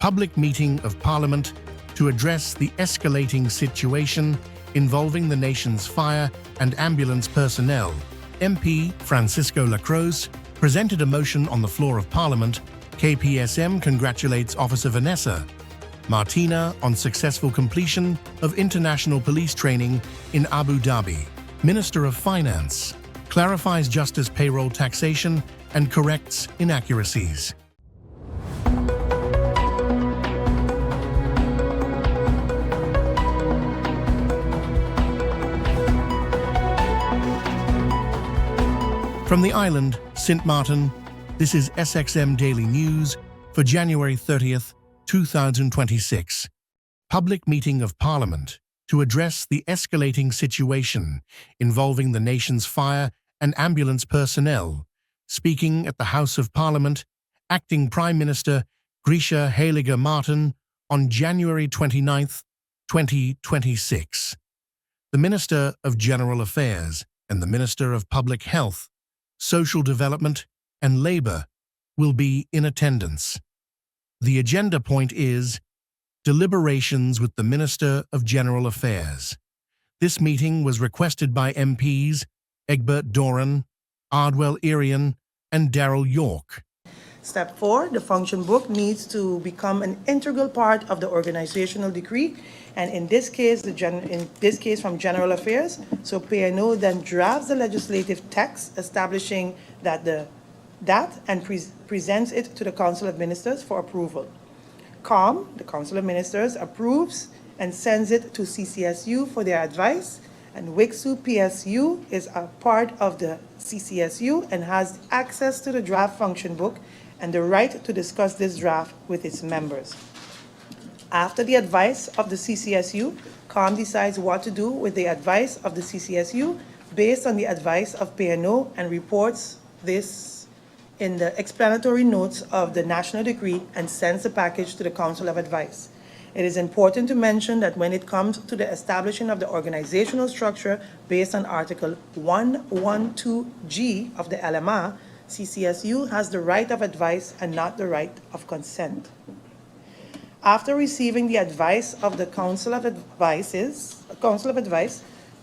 public meeting of Parliament to address the escalating situation involving the nation's fire and ambulance personnel. MP Francisco Lacroze presented a motion on the floor of Parliament. KPSM congratulates Officer Vanessa Martina on successful completion of international police training in Abu Dhabi. Minister of Finance clarifies justice payroll taxation and corrects inaccuracies. From the island, St. Martin, this is SXM Daily News for January 30th, 2026. Public meeting of Parliament to address the escalating situation involving the nation's fire and ambulance personnel. Speaking at the House of Parliament, Acting Prime Minister Grisha Heiliger Martin on January 29th, 2026. The Minister of General Affairs and the Minister of Public Health, Social Development and Labour will be in attendance. The agenda point is deliberations with the Minister of General Affairs. This meeting was requested by MPs Egbert Doran, Ardwell Irian, and Darrell York. Step 4, the function book needs to become an integral part of the organizational decree, and in this case from General Affairs. So P&O then drafts the legislative text establishing that and presents it to the Council of Ministers for approval. COM, the Council of Ministers, approves and sends it to CCSU for their advice, and WICSU PSU is a part of the CCSU and has access to the draft function book and the right to discuss this draft with its members. After the advice of the CCSU, COM decides what to do with the advice of the CCSU based on the advice of P&O and reports this in the explanatory notes of the national decree and sends the package to the Council of Advice. It is important to mention that when it comes to the establishing of the organizational structure based on Article 112G of the LMA, CCSU has the right of advice and not the right of consent. After receiving the advice of the Council of Advice,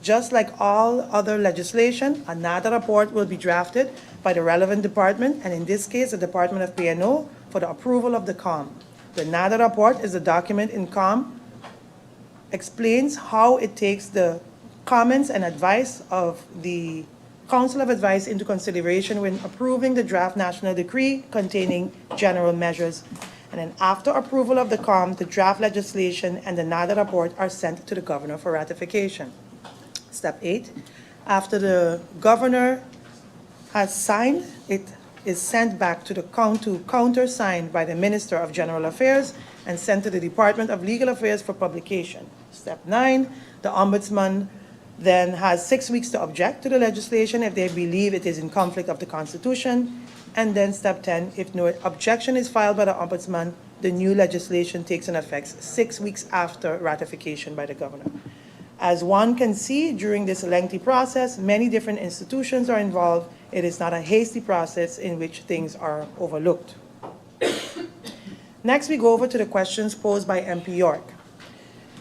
just like all other legislation, another report will be drafted by the relevant department, and in this case, the Department of P&O, for the approval of the COM. The NADA report is a document in COM, explains how it takes the comments and advice of the Council of Advice into consideration when approving the draft national decree containing general measures. And then after approval of the COM, the draft legislation and the NADA report are sent to the governor for ratification. Step 8, after the governor has signed, it is sent back to the countersigned by the Minister of General Affairs and sent to the Department of Legal Affairs for publication. Step 9, the Ombudsman then has 6 weeks to object to the legislation if they believe it is in conflict of the Constitution. And then step 10, if no objection is filed by the Ombudsman, the new legislation takes an effect 6 weeks after ratification by the governor. As one can see, during this lengthy process, many different institutions are involved. It is not a hasty process in which things are overlooked. Next, we go over to the questions posed by MP York.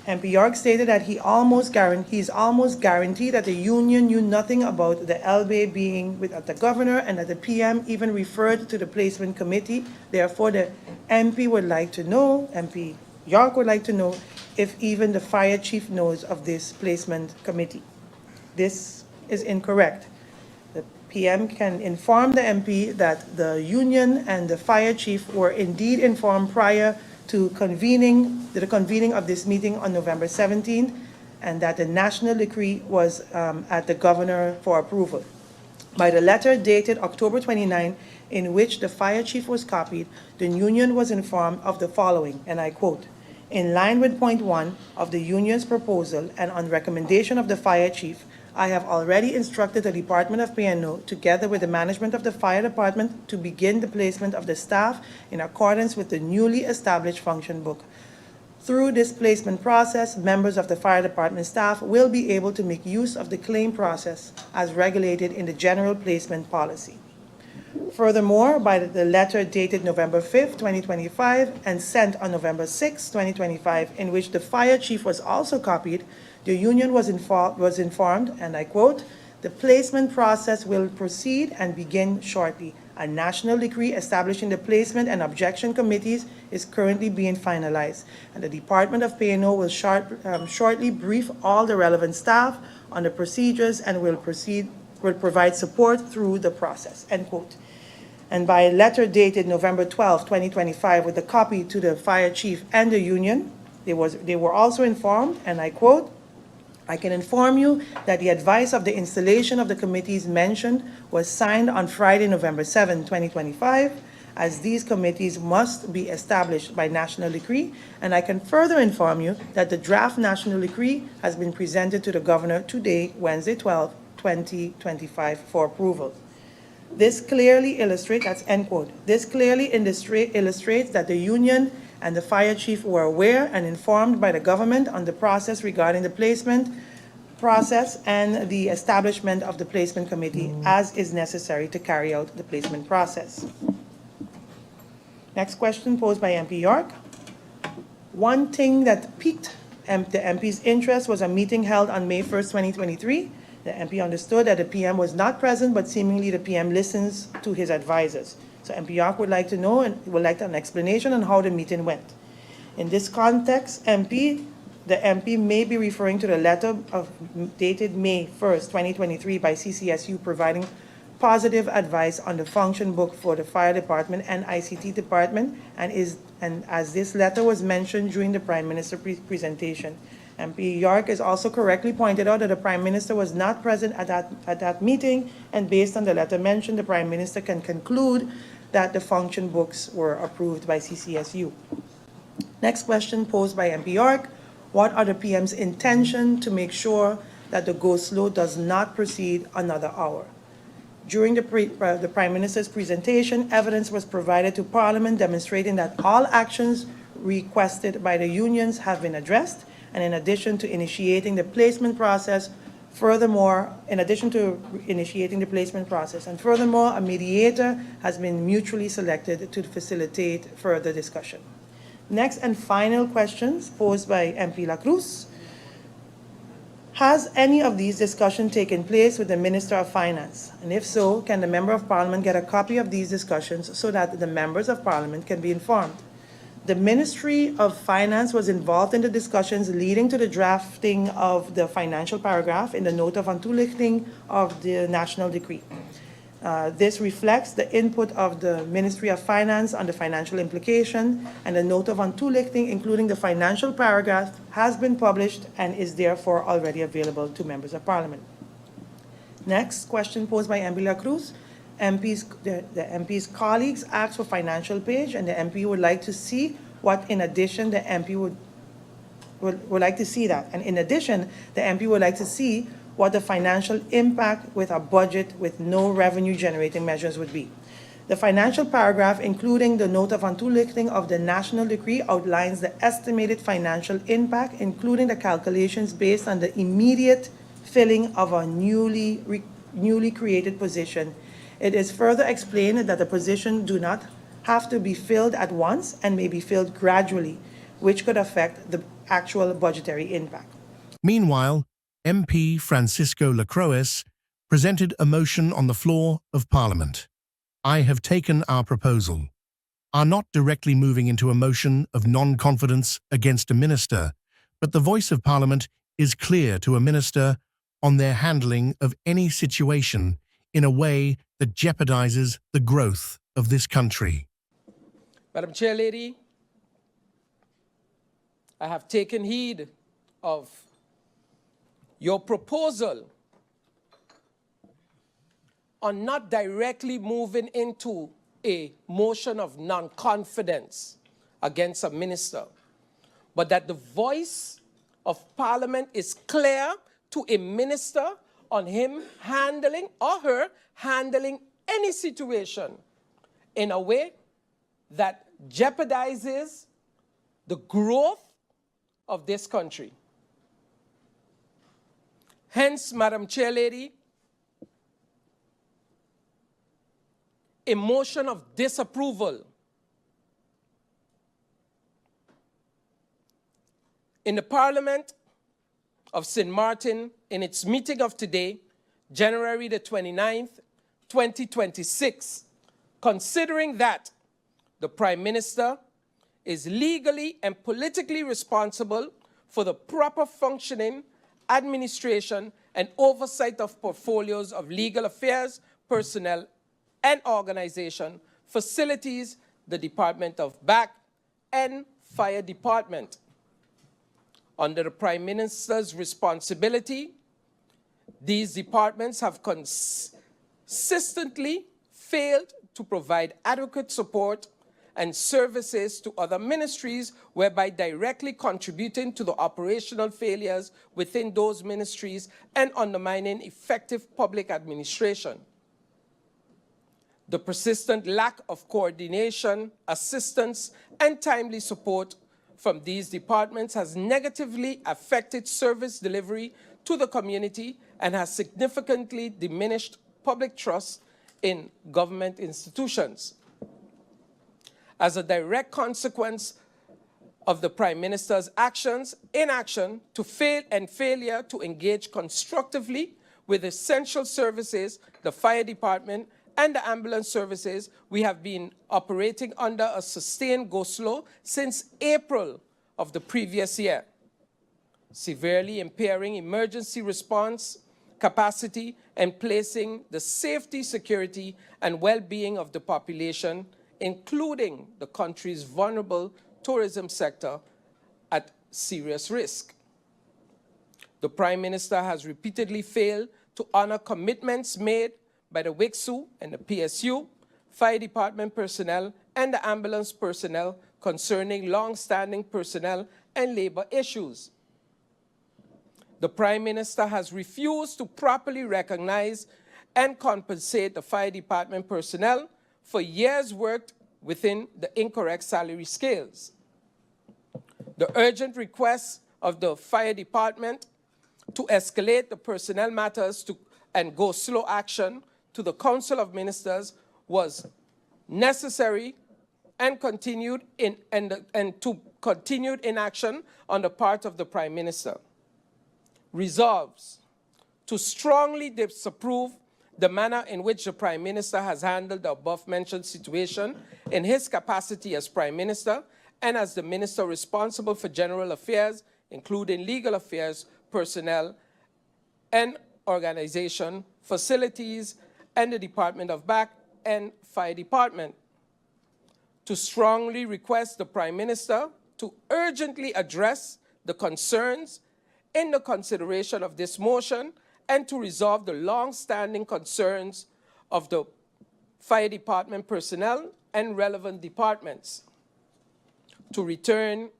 MP York stated that he's almost guaranteed that the union knew nothing about the LBA being with the governor and that the PM even referred to the placement committee. Therefore, the MP York would like to know if even the fire chief knows of this placement committee. This is incorrect. The PM can inform the MP that the union and the fire chief were indeed informed prior to the convening of this meeting on November 17th, and that the national decree was at the governor for approval. By the letter dated October 29, in which the fire chief was copied, the union was informed of the following, and I quote, "In line with point 1 of the union's proposal and on recommendation of the fire chief, I have already instructed the Department of P&O, together with the management of the fire department, to begin the placement of the staff in accordance with the newly established function book. Through this placement process, members of the fire department staff will be able to make use of the claim process as regulated in the general placement policy. Furthermore, by the letter dated November 5th, 2025, and sent on November 6th, 2025, in which the fire chief was also copied, the union was informed, and I quote, "The placement process will proceed and begin shortly. A national decree establishing the placement and objection committees is currently being finalized, and the Department of P&O will shortly brief all the relevant staff on the procedures and will provide support through the process," end quote. And by letter dated November 12, 2025, with a copy to the fire chief and the union, they were also informed, and I quote, "I can inform you that the advice of the installation of the committees mentioned was signed on Friday, November 7, 2025, as these committees must be established by national decree, and I can further inform you that the draft national decree has been presented to the governor today, Wednesday 12, 2025, for approval." This clearly illustrates, that's end quote, "This clearly illustrates that the union and the fire chief were aware and informed by the government on the process regarding the placement process and the establishment of the placement committee as is necessary to carry out the placement process." Next question posed by MP York. One thing that piqued the MP's interest was a meeting held on May 1st, 2023. The MP understood that the PM was not present, but seemingly the PM listens to his advisors. So MP York would like to know and would like an explanation on how the meeting went. In this context, the MP may be referring to the letter dated May 1st, 2023 by CCSU providing positive advice on the function book for the fire department and ICT department, and as this letter was mentioned during the Prime Minister presentation. MP York is also correctly pointed out that the Prime Minister was not present at that meeting, and based on the letter mentioned, the Prime Minister can conclude that the function books were approved by CCSU. Next question posed by MP York. What are the PM's intention to make sure that the go slow does not proceed another hour? During the Prime Minister's presentation, evidence was provided to Parliament demonstrating that all actions requested by the unions have been addressed, and in addition to initiating the placement process, furthermore, a mediator has been mutually selected to facilitate further discussion. Next and final questions posed by MP La Cruz. Has any of these discussions taken place with the Minister of Finance? And if so, can the Member of Parliament get a copy of these discussions so that the members of Parliament can be informed? The Ministry of Finance was involved in the discussions leading to the drafting of the financial paragraph in the note of untoelichting of the national decree. This reflects the input of the Ministry of Finance on the financial implication, and the note of untoelichting, including the financial paragraph, has been published and is therefore already available to members of Parliament. Next question posed by MP La Cruz. The MP's colleagues asked for financial page, and the MP would like to see what in addition the MP would like to see that. And in addition, the MP would like to see what the financial impact with a budget with no revenue generating measures would be. The financial paragraph, including the note of untoelichting of the national decree, outlines the estimated financial impact, including the calculations based on the immediate filling of a newly created position. It is further explained that the position do not have to be filled at once and may be filled gradually, which could affect the actual budgetary impact. Meanwhile, MP Francisco Lacroix presented a motion on the floor of Parliament. I have taken our proposal. Are not directly moving into a motion of non-confidence against a minister, but the voice of Parliament is clear to a minister on their handling of any situation in a way that jeopardizes the growth of this country. Madam Chair Lady, I have taken heed of your proposal on not directly moving into a motion of non-confidence against a minister, but that the voice of Parliament is clear to a minister on him handling or her handling any situation in a way that jeopardizes the growth of this country. Hence, Madam Chair Lady, a motion of disapproval. In the Parliament of St. Martin, in its meeting of today, January the 29th, 2026, considering that the Prime Minister is legally and politically responsible for the proper functioning, administration, and oversight of portfolios of legal affairs, personnel, and organization, facilities, the Department of BAC, and Fire Department. Under the Prime Minister's responsibility, these departments have consistently failed to provide adequate support and services to other ministries, whereby directly contributing to the operational failures within those ministries and undermining effective public administration. The persistent lack of coordination, assistance, and timely support from these departments has negatively affected service delivery to the community and has significantly diminished public trust in government institutions. As a direct consequence of the Prime Minister's inaction to failure to engage constructively with essential services, the fire department, and the ambulance services, we have been operating under a sustained go-slow since April of the previous year, severely impairing emergency response capacity and placing the safety, security, and well-being of the population, including the country's vulnerable tourism sector, at serious risk. The Prime Minister has repeatedly failed to honor commitments made by the WICSU and the PSU, fire department personnel, and the ambulance personnel concerning long-standing personnel and labor issues. The Prime Minister has refused to properly recognize and compensate the fire department personnel for years worked within the incorrect salary scales. The urgent request of the fire department to escalate the personnel matters and go slow action to the Council of Ministers was necessary and continued inaction on the part of the Prime Minister. Resolves to strongly disapprove the manner in which the Prime Minister has handled the above-mentioned situation in his capacity as Prime Minister and as the Minister responsible for general affairs, including legal affairs, personnel, and organization, facilities, and the Department of BAC and Fire Department. To strongly request the Prime Minister to urgently address the concerns in the consideration of this motion and to resolve the long-standing concerns of the Fire Department personnel and relevant departments. To return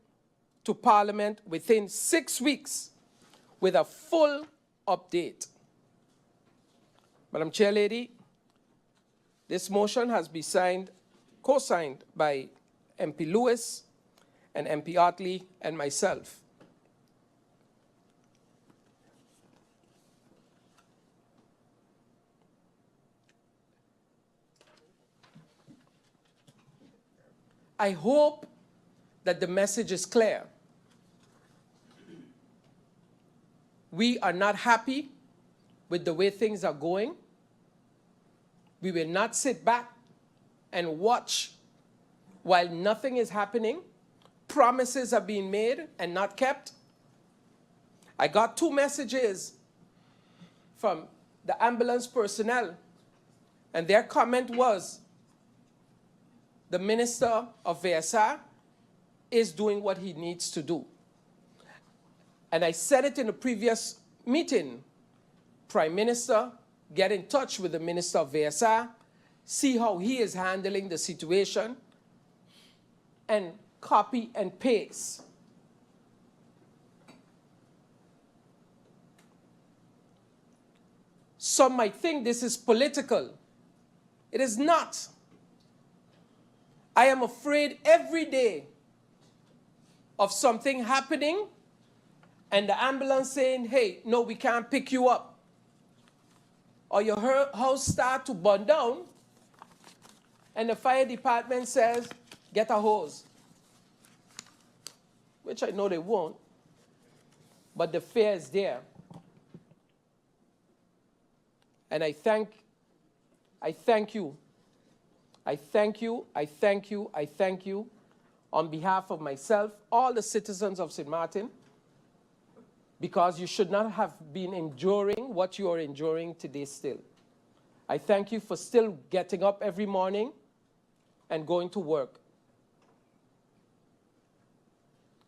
to Parliament within 6 weeks with a full update. Madam Chair Lady, this motion has been co-signed by MP Lewis and MP Otley and myself. I hope that the message is clear. We are not happy with the way things are going. We will not sit back and watch while nothing is happening. Promises are being made and not kept. I got 2 messages from the ambulance personnel, and their comment was, the Minister of VSR is doing what he needs to do. And I said it in a previous meeting. Prime Minister, get in touch with the Minister of VSR, see how he is handling the situation, and copy and paste. Some might think this is political. It is not. I am afraid every day of something happening and the ambulance saying, hey, no, we can't pick you up. Or your house start to burn down and the fire department says, get a hose, which I know they won't, but the fear is there. And I thank you. I thank you on behalf of myself, all the citizens of St. Martin, because you should not have been enduring what you are enduring today still. I thank you for still getting up every morning and going to work.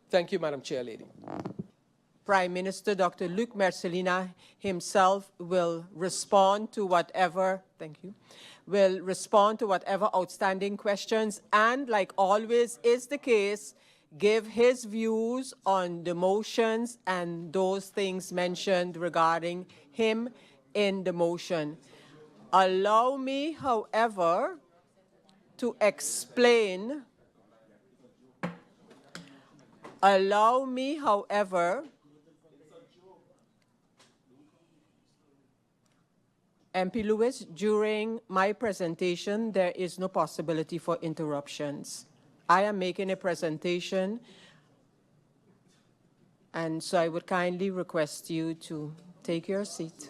Thank you, Madam Chair Lady. Prime Minister Dr. Luc Mercelina himself will respond to whatever, will respond to whatever outstanding questions, and like always is the case, give his views on the motions and those things mentioned regarding him in the motion. Allow me, however, to explain. Allow me, however, MP Lewis, during my presentation, there is no possibility for interruptions. I am making a presentation, and so I would kindly request you to take your seat.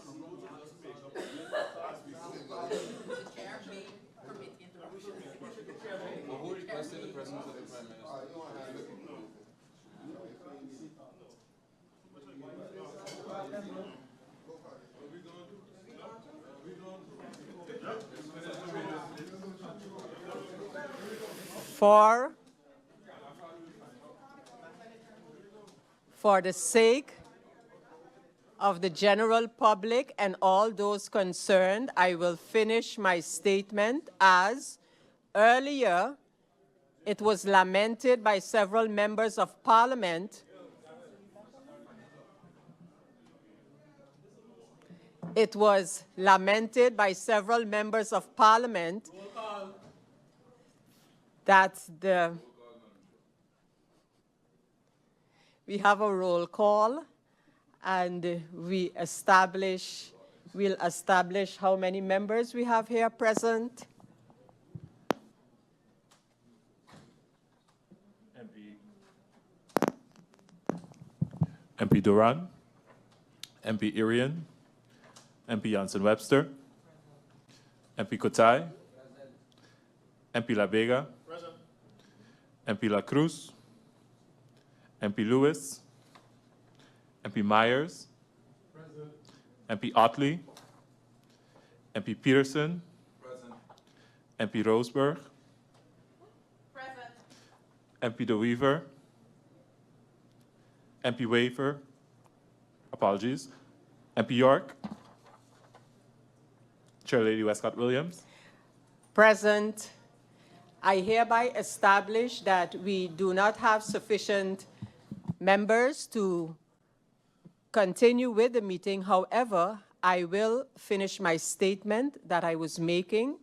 For the sake of the general public and all those concerned, I will finish my statement as earlier it was lamented by several members of parliament. It was lamented by several members of parliament that we have a roll call, and we'll establish how many members we have here present. MP Duran, MP Irian, MP Jansen-Webster, MP Kotai, MP La Vega, MP La Cruz, MP Lewis, MP Myers, MP Otley, MP Peterson, MP Roseberg, MP De Wever, MP Waver, apologies, MP York, Chair Lady Westcott-Williams. Present. I hereby establish that we do not have sufficient members to continue with the meeting. However, I will finish my statement that I was making,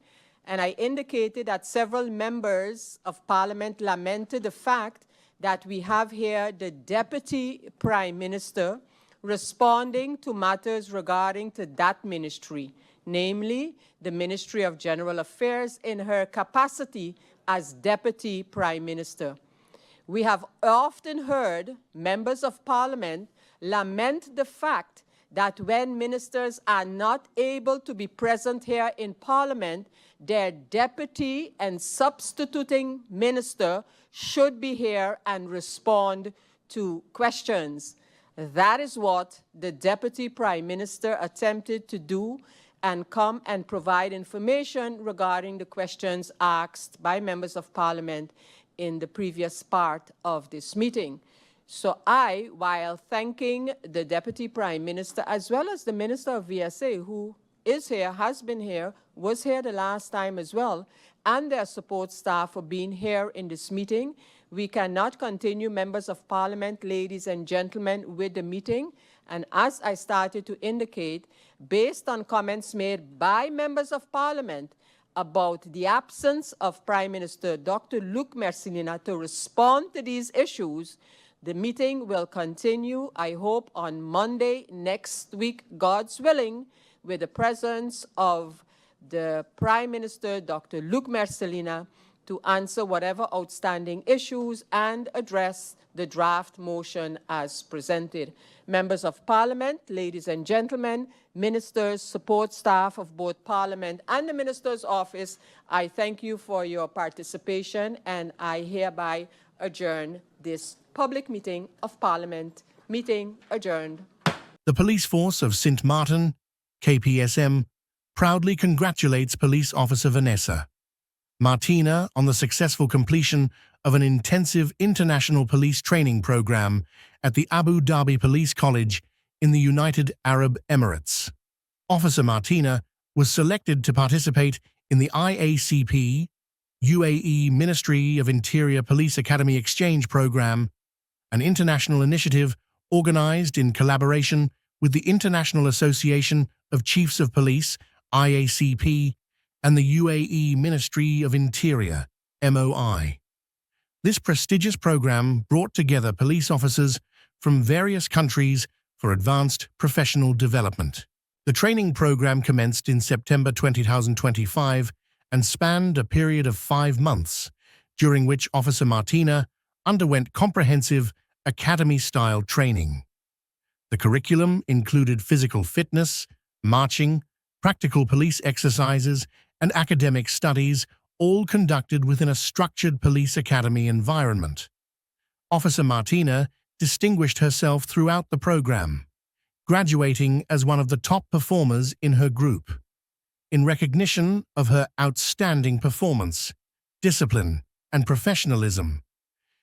and I indicated that several members of Parliament lamented the fact that we have here the Deputy Prime Minister responding to matters regarding to that ministry, namely the Ministry of General Affairs in her capacity as Deputy Prime Minister. We have often heard members of Parliament lament the fact that when ministers are not able to be present here in Parliament, their deputy and substituting minister should be here and respond to questions. That is what the Deputy Prime Minister attempted to do and come and provide information regarding the questions asked by members of Parliament in the previous part of this meeting. So I, while thanking the Deputy Prime Minister as well as the Minister of VSA, who is here, has been here, was here the last time as well, and their support staff for being here in this meeting, we cannot continue, members of Parliament, ladies and gentlemen, with the meeting. And as I started to indicate, based on comments made by members of Parliament about the absence of Prime Minister Dr. Luc Mercelina to respond to these issues, the meeting will continue, I hope, on Monday next week, God's willing, with the presence of the Prime Minister, Dr. Luc Mercelina, to answer whatever outstanding issues and address the draft motion as presented. Members of Parliament, ladies and gentlemen, ministers, support staff of both Parliament and the Minister's Office, I thank you for your participation, and I hereby adjourn this public meeting of Parliament. Meeting adjourned. The police force of Sint Maarten, KPSM, proudly congratulates Police Officer Vanessa Martina on the successful completion of an intensive international police training program at the Abu Dhabi Police College in the United Arab Emirates. Officer Martina was selected to participate in the IACP UAE Ministry of Interior Police Academy Exchange Program, an international initiative organized in collaboration with the International Association of Chiefs of Police, IACP, and the UAE Ministry of Interior, MOI. This prestigious program brought together police officers from various countries for advanced professional development. The training program commenced in September 2025 and spanned a period of 5 months, during which Officer Martina underwent comprehensive academy-style training. The curriculum included physical fitness, marching, practical police exercises, and academic studies, all conducted within a structured police academy environment. Officer Martina distinguished herself throughout the program, graduating as one of the top performers in her group. In recognition of her outstanding performance, discipline, and professionalism,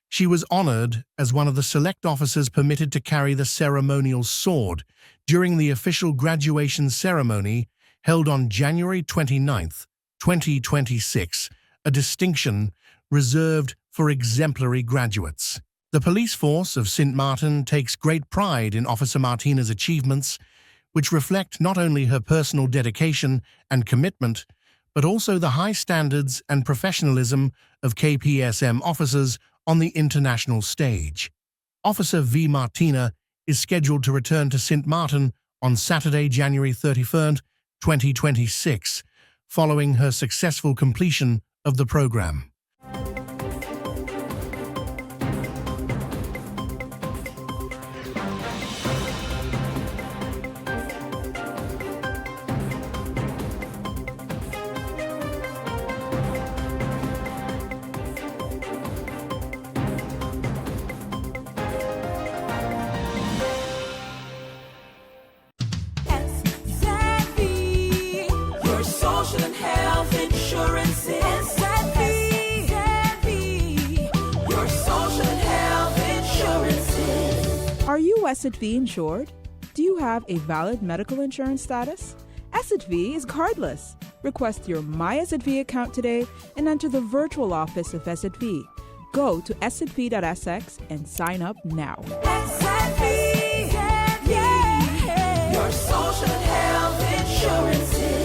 she was honored as one of the select officers permitted to carry the ceremonial sword during the official graduation ceremony held on January 29, 2026, a distinction reserved for exemplary graduates. The police force of Sint Maarten takes great pride in Officer Martina's achievements, which reflect not only her personal dedication and commitment, but also the high standards and professionalism of KPSM officers on the international stage. Officer V. Martina is scheduled to return to Sint Maarten on Saturday, January 31, 2026, following her successful completion of the program. Are you SXM insured? Do you have a valid medical insurance status? SXM is cardless. Request your My SXM account today and enter the virtual office of SXM. Go to sxv.sx and sign up now. SXM, yeah. Your social and health insurances.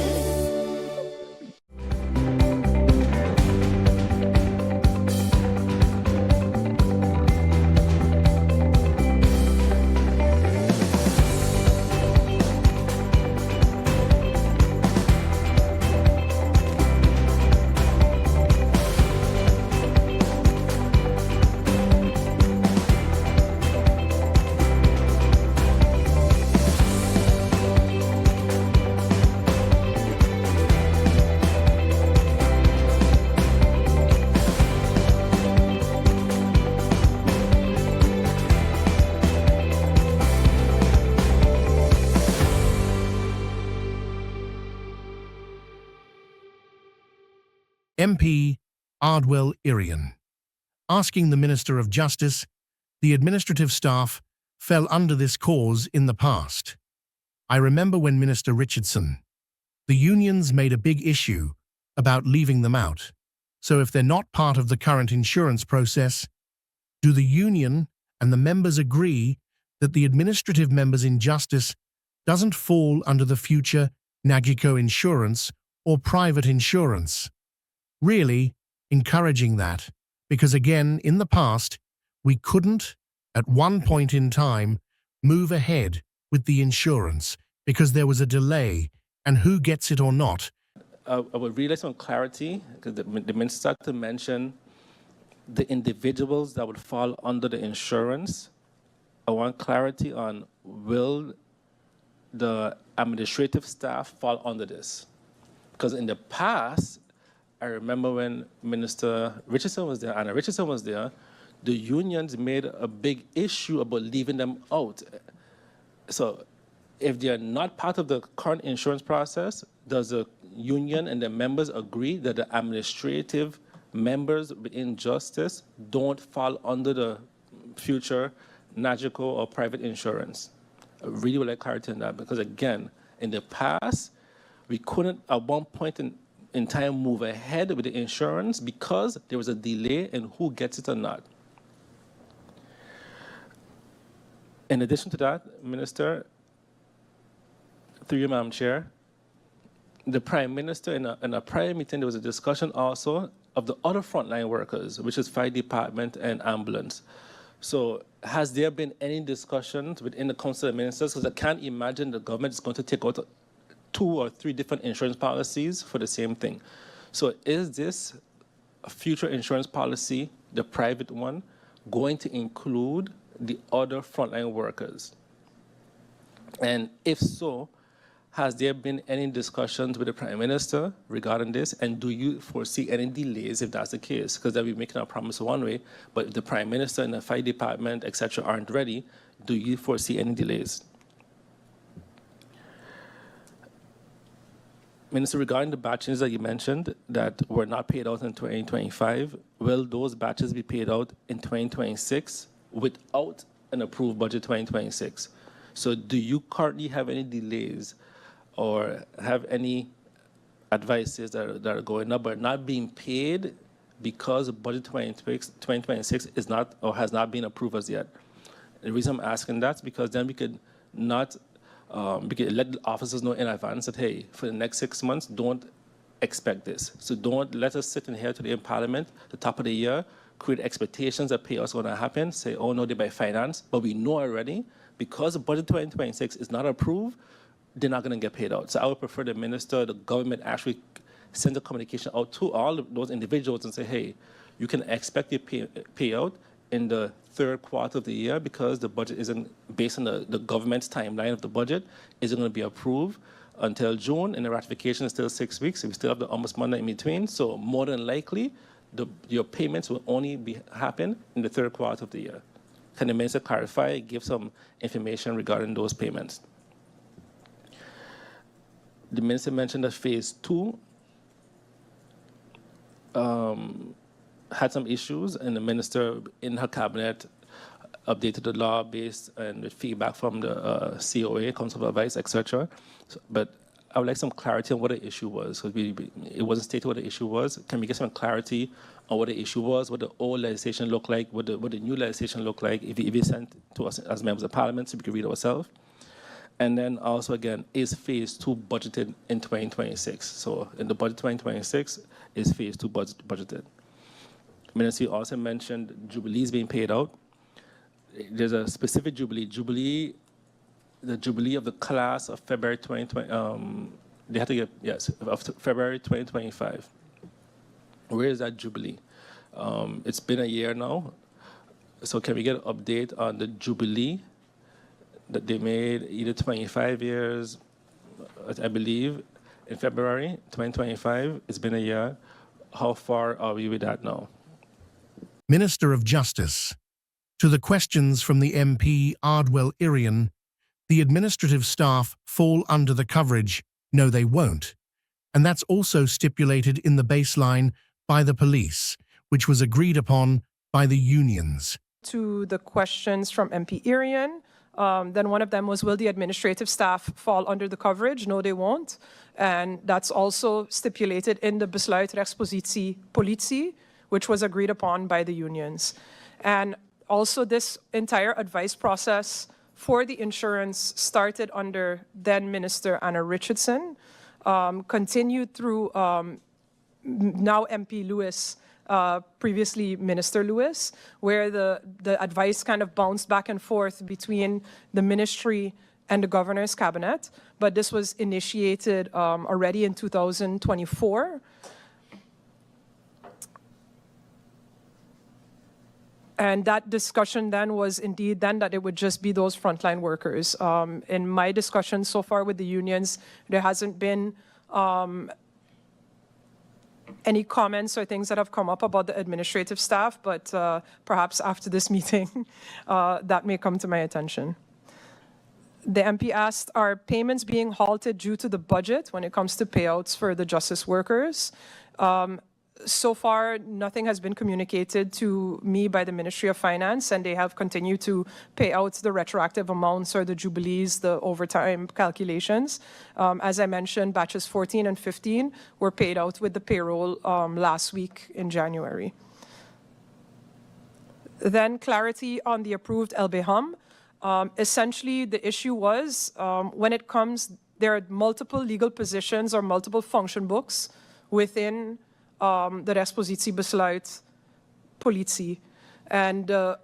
MP Ardwell Irian. Asking the Minister of Justice, the administrative staff fell under this cause in the past. I remember when Minister Richardson, the unions made a big issue about leaving them out. So if they're not part of the current insurance process, do the union and the members agree that the administrative members in justice doesn't fall under the future Nagico insurance or private insurance? Really encouraging that, because again, in the past, we couldn't, at one point in time, move ahead with the insurance because there was a delay, and who gets it or not. I would really like some clarity, because the minister started to mention the individuals that would fall under the insurance. I want clarity on, will the administrative staff fall under this? Because in the past, I remember when Minister Richardson was there, Anna Richardson was there, the unions made a big issue about leaving them out. So if they are not part of the current insurance process, does the union and the members agree that the administrative members within justice don't fall under the future NAGICO or private insurance? I really would like clarity on that, because again, in the past, we couldn't at one point in time move ahead with the insurance because there was a delay in who gets it or not. In addition to that, Minister, through you, Madam Chair, the Prime Minister, in a prior meeting, there was a discussion also of the other frontline workers, which is fire department and ambulance. So has there been any discussions within the Council of Ministers? Because I can't imagine the government is going to take out 2 or 3 different insurance policies for the same thing. So is this a future insurance policy, the private one, going to include the other frontline workers? And if so, has there been any discussions with the Prime Minister regarding this? And do you foresee any delays if that's the case? Because then we're making our promise one way, but if the Prime Minister and the fire department, et cetera, aren't ready, do you foresee any delays? Minister, regarding the batches that you mentioned that were not paid out in 2025, will those batches be paid out in 2026 without an approved budget 2026? So do you currently have any delays or have any advices that are going up but not being paid because budget 2026 is not or has not been approved as yet? The reason I'm asking that is because then we could not we could let the officers know in advance that, hey, for the next 6 months, don't expect this. So don't let us sit in here today in Parliament, the top of the year, create expectations that payouts are going to happen, say, oh no, they're by finance, but we know already, because the budget 2026 is not approved, they're not going to get paid out. So I would prefer the minister, the government actually send a communication out to all of those individuals and say, hey, you can expect your payout in the 3rd quarter of the year, because the budget isn't, based on the government's timeline of the budget, isn't going to be approved until June, and the ratification is still 6 weeks, so we still have the almost month in between. So more than likely, your payments will only happen in the 3rd quarter of the year. Can the minister clarify, give some information regarding those payments? The minister mentioned that phase 2 had some issues, and the minister in her cabinet updated the law based and with feedback from the COA, Council of Advice, etc. But I would like some clarity on what the issue was, because it wasn't stated what the issue was. Can we get some clarity on what the issue was, what the old legislation looked like, what the new legislation looked like, if you sent to us as members of Parliament so we could read it ourselves? And then also, again, is phase 2 budgeted in 2026? So in the budget 2026, is phase 2 budgeted? Minister, you also mentioned jubilees being paid out. There's a specific jubilee, the jubilee of the class of February 2020. They had to get, yes, of February 2025. Where is that jubilee? It's been a year now. So can we get an update on the jubilee that they made, either 25 years, I believe, in February 2025? It's been a year. How far are we with that now? Minister of Justice. To the questions from the MP Ardwell Irian, the administrative staff fall under the coverage. No, they won't. And that's also stipulated in the baseline by the police, which was agreed upon by the unions. To the questions from MP Irian, then one of them was, will the administrative staff fall under the coverage? No, they won't. And that's also stipulated in the besluitrechtspositie politie, which was agreed upon by the unions. And also this entire advice process for the insurance started under then Minister Anna Richardson, continued through now MP Lewis, previously Minister Lewis, where the advice kind of bounced back and forth between the ministry and the governor's cabinet, but this was initiated already in 2024. And that discussion then was indeed then that it would just be those frontline workers. In my discussion so far with the unions, there hasn't been any comments or things that have come up about the administrative staff, but perhaps after this meeting, that may come to my attention. The MP asked, are payments being halted due to the budget when it comes to payouts for the justice workers? So far, nothing has been communicated to me by the Ministry of Finance, and they have continued to pay out the retroactive amounts or the jubilees, the overtime calculations. As I mentioned, batches 14 and 15 were paid out with the payroll last week in January. Then clarity on the approved LBHUM. Essentially, the issue was when it comes, there are multiple legal positions or multiple function books within de respositiebesluit politie. And there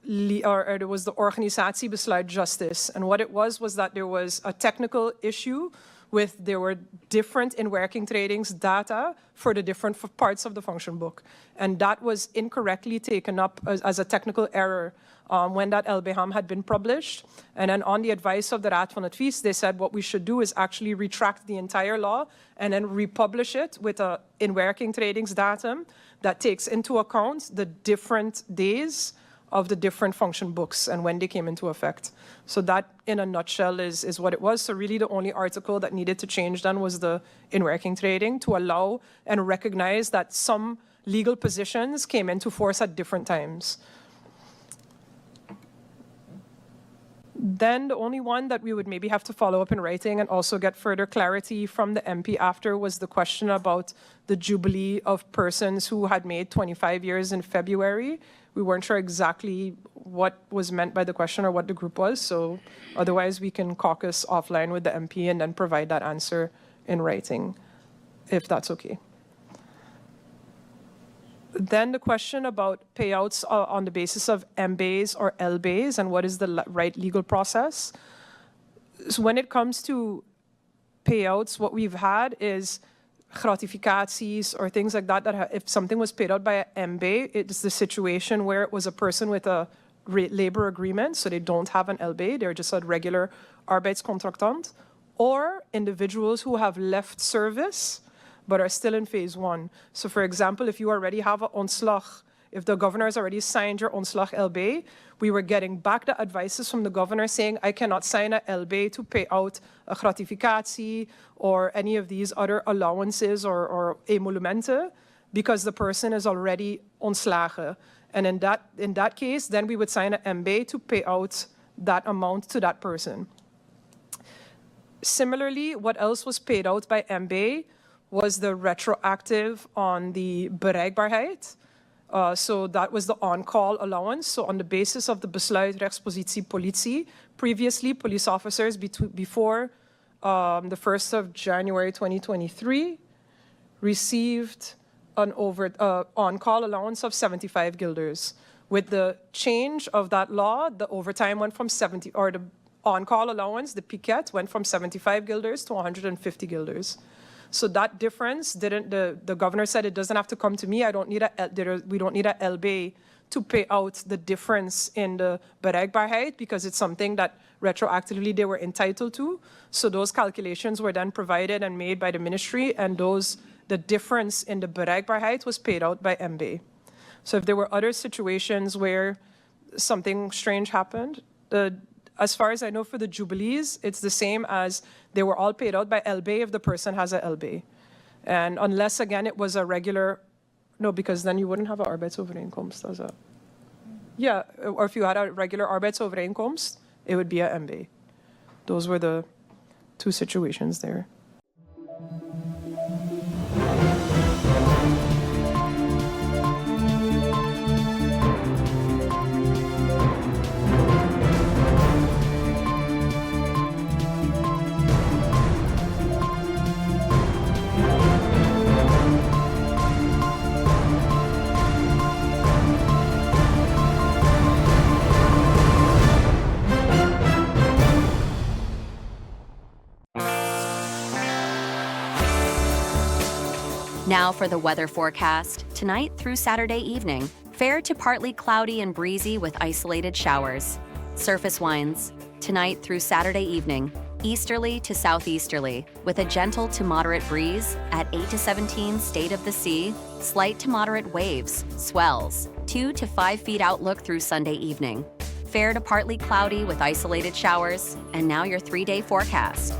was the organisatiebesluit justice. And what it was that there was a technical issue with, there were different in-working tradings data for the different parts of the function book. And that was incorrectly taken up as a technical error when that LBHUM had been published. And then on the advice of the Raad van Advies, they said what we should do is actually retract the entire law and then republish it with a in-working tradings datum that takes into account the different days of the different function books and when they came into effect. So that, in a nutshell, is what it was. So really the only article that needed to change then was the in-working trading to allow and recognize that some legal positions came into force at different times. Then the only one that we would maybe have to follow up in writing and also get further clarity from the MP after was the question about the jubilee of persons who had made 25 years in February. We weren't sure exactly what was meant by the question or what the group was, so otherwise we can caucus offline with the MP and then provide that answer in writing, if that's okay. Then the question about payouts on the basis of MBAs or LBAs and what is the right legal process. So when it comes to payouts, what we've had is gratificaties or things like that, that if something was paid out by an MBA, it's the situation where it was a person with a labor agreement, so they don't have an LBA, they're just a regular arbeidscontractant, or individuals who have left service but are still in phase one. So for example, if you already have an ontslag, if the governor has already signed your ontslag LB, we were getting back the advices from the governor saying, I cannot sign a LB to pay out a gratificatie or any of these other allowances or emolumenten because the person is already ontslagen. And in that case, then we would sign an MB to pay out that amount to that person. Similarly, what else was paid out by MB was the retroactive on the bereikbaarheid. So that was the on-call allowance. So on the basis of the besluit rechtspositie politie, previously police officers before the 1st of January 2023 received an on-call allowance of 75 guilders. With the change of that law, the overtime went from 70, or the on-call allowance, the piquet, went from 75 guilders to 150 guilders. So that difference didn't, the governor said it doesn't have to come to me. We don't need a LB to pay out the difference in the bereikbaarheid because it's something that retroactively they were entitled to. So those calculations were then provided and made by the ministry, and the difference in the bereikbaarheid was paid out by MB. So if there were other situations where something strange happened, as far as I know, for the jubilees, it's the same as they were all paid out by LB if the person has a LB. And unless, again, it was a regular, no, because then you wouldn't have an arbeidsovereenkomst as a, yeah, or if you had a regular arbeidsovereenkomst, it would be a MB. Those were the two situations there. Now for the weather forecast. Tonight through Saturday evening, fair to partly cloudy and breezy with isolated showers. Surface winds. Tonight through Saturday evening, easterly to southeasterly, with a gentle to moderate breeze at 8 to 17 state of the sea, slight to moderate waves, swells, 2 to 5 feet outlook through Sunday evening. Fair to partly cloudy with isolated showers, and now your 3-day forecast.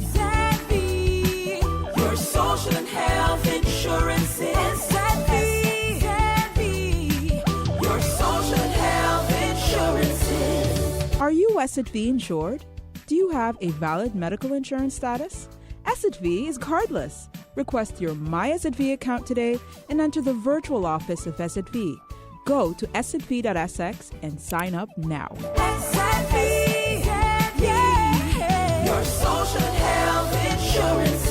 Savvy, your social and health insurance is Savvy. Your social and health insurance. Are you SXV insured? Do you have a valid medical insurance status? SXV is cardless. Request your My SXV account today and enter the virtual office of SXV. Go to sxv.sx and sign up now. Savvy, yeah, your social and health insurance.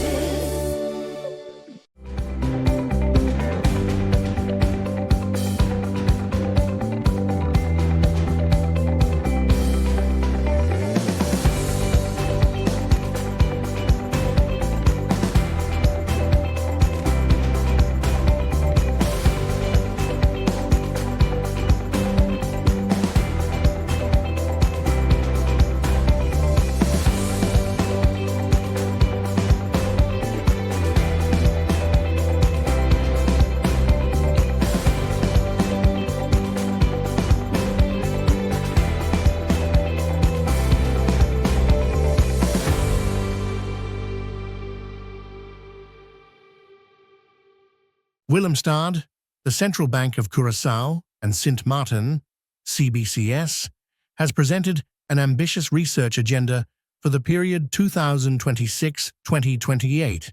Willemstad, the Central Bank of Curaçao, and Sint Maarten, CBCS, has presented an ambitious research agenda for the period 2026-2028,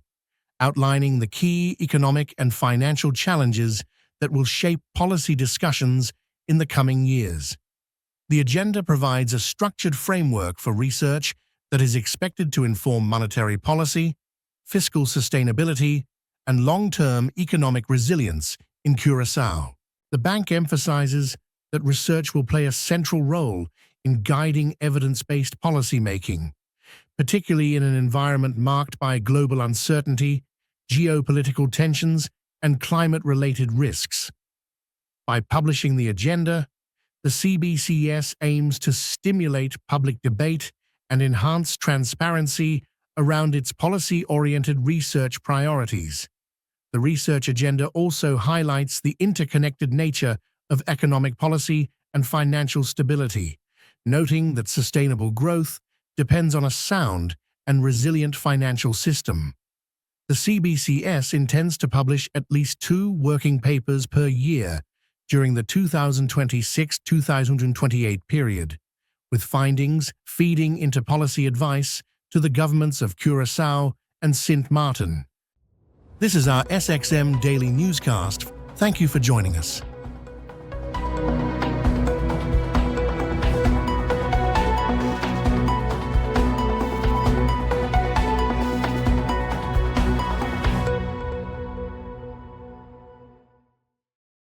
outlining the key economic and financial challenges that will shape policy discussions in the coming years. The agenda provides a structured framework for research that is expected to inform monetary policy, fiscal sustainability, and long-term economic resilience in Curaçao. The bank emphasizes that research will play a central role in guiding evidence-based policymaking, particularly in an environment marked by global uncertainty, geopolitical tensions, and climate-related risks. By publishing the agenda, the CBCS aims to stimulate public debate and enhance transparency around its policy-oriented research priorities. The research agenda also highlights the interconnected nature of economic policy and financial stability, noting that sustainable growth depends on a sound and resilient financial system. The CBCS intends to publish at least 2 working papers per year during the 2026-2028 period, with findings feeding into policy advice to the governments of Curaçao and Sint Maarten. This is our SXM Daily Newscast. Thank you for joining us.